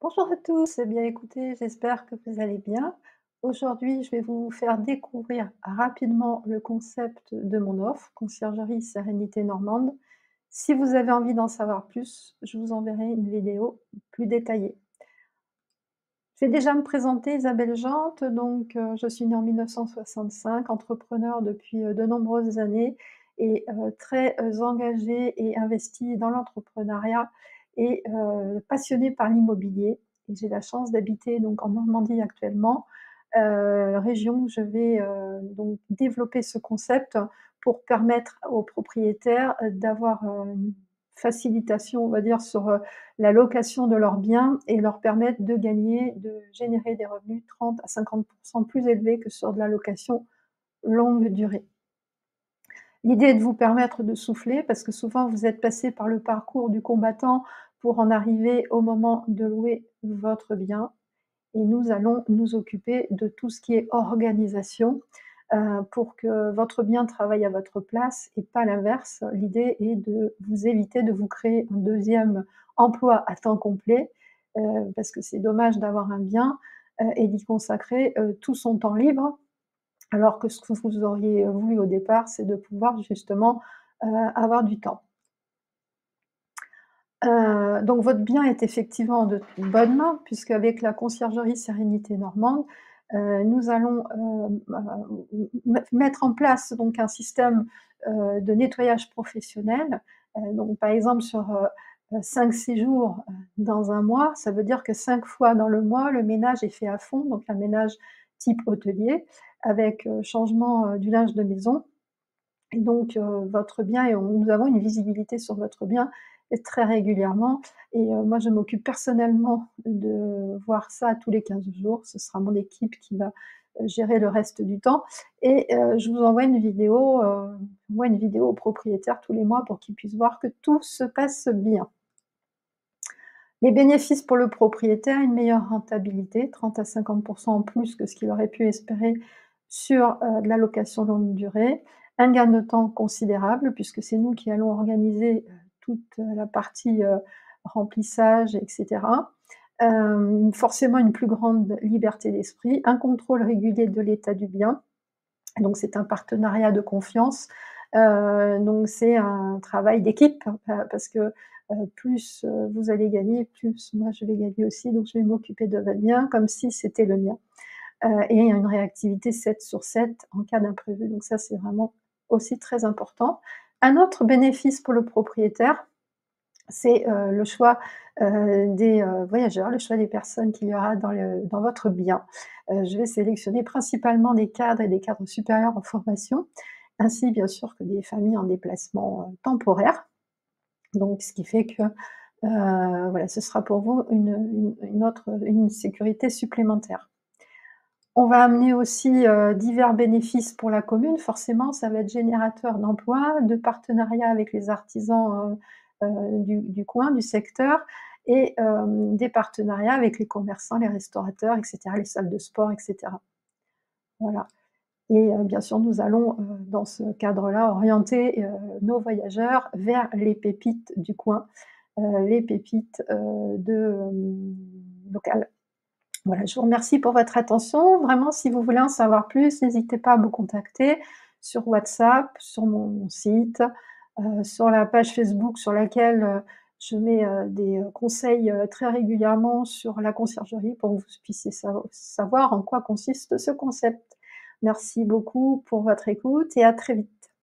Bonjour à tous, eh bien écoutez, j'espère que vous allez bien. Aujourd'hui, je vais vous faire découvrir rapidement le concept de mon offre, Conciergerie Sérénité Normande. Si vous avez envie d'en savoir plus, je vous enverrai une vidéo plus détaillée. Je vais déjà me présenter, Isabelle Jante, donc je suis née en 1965, entrepreneur depuis de nombreuses années et très engagée et investie dans l'entrepreneuriat et passionnée par l'immobilier. Et j'ai la chance d'habiter donc en Normandie actuellement, région où je vais donc développer ce concept pour permettre aux propriétaires d'avoir une facilitation, on va dire, sur la location de leurs biens et leur permettre de générer des revenus 30 à 50 plus élevés que sur de la location longue durée. L'idée est de vous permettre de souffler parce que souvent vous êtes passé par le parcours du combattant pour en arriver au moment de louer votre bien et nous allons nous occuper de tout ce qui est organisation, pour que votre bien travaille à votre place et pas l'inverse. L'idée est de vous éviter de vous créer un deuxième emploi à temps complet, parce que c'est dommage d'avoir un bien, et d'y consacrer, tout son temps libre, alors que ce que vous auriez voulu au départ, c'est de pouvoir justement, avoir du temps. Donc votre bien est effectivement de bonnes mains puisqu'avec la conciergerie Sérénité Normande, nous allons, mettre en place donc un système, de nettoyage professionnel. Donc par exemple sur, 5 séjours, dans un mois, ça veut dire que 5 fois dans le mois, le ménage est fait à fond, donc un ménage type hôtelier avec, changement, du linge de maison et donc votre bien et nous avons une visibilité sur votre bien et très régulièrement et moi je m'occupe personnellement de voir ça tous les 15 jours. Ce sera mon équipe qui va, gérer le reste du temps et je vous envoie une vidéo au propriétaire tous les mois pour qu'il puisse voir que tout se passe bien. Les bénéfices pour le propriétaire, une meilleure rentabilité, 30 à 50 en plus que ce qu'il aurait pu espérer sur, de la location longue durée. Un gain de temps considérable puisque c'est nous qui allons organiser, toute, la partie, remplissage et cetera. Forcément une plus grande liberté d'esprit, un contrôle régulier de l'état du bien. Donc c'est un partenariat de confiance, donc c'est un travail d'équipe, parce que, plus, vous allez gagner, plus moi je vais gagner aussi, donc je vais m'occuper de votre bien comme si c'était le mien, et une réactivité 7 sur 7 en cas d'imprévu, donc ça c'est vraiment aussi très important. Un autre bénéfice pour le propriétaire, c'est, le choix, des, voyageurs, le choix des personnes qu'il y aura dans votre bien. Je vais sélectionner principalement des cadres et des cadres supérieurs en formation, ainsi bien sûr que des familles en déplacement, temporaire. Donc ce qui fait que, voilà, ce sera pour vous une sécurité supplémentaire. On va amener aussi, divers bénéfices pour la commune. Forcément, ça va être générateur d'emplois, de partenariats avec les artisans, du coin, du secteur et des partenariats avec les commerçants, les restaurateurs et cetera, les salles de sport et cetera. Voilà et bien sûr, nous allons, dans ce cadre-là, orienter, nos voyageurs vers les pépites du coin, les pépites, locales. Voilà, je vous remercie pour votre attention. Vraiment, si vous voulez en savoir plus, n'hésitez pas à me contacter sur WhatsApp, sur mon site, sur la page Facebook sur laquelle, je mets, des, conseils, très régulièrement sur la conciergerie pour que vous puissiez savoir en quoi consiste ce concept. Merci beaucoup pour votre écoute et à très vite.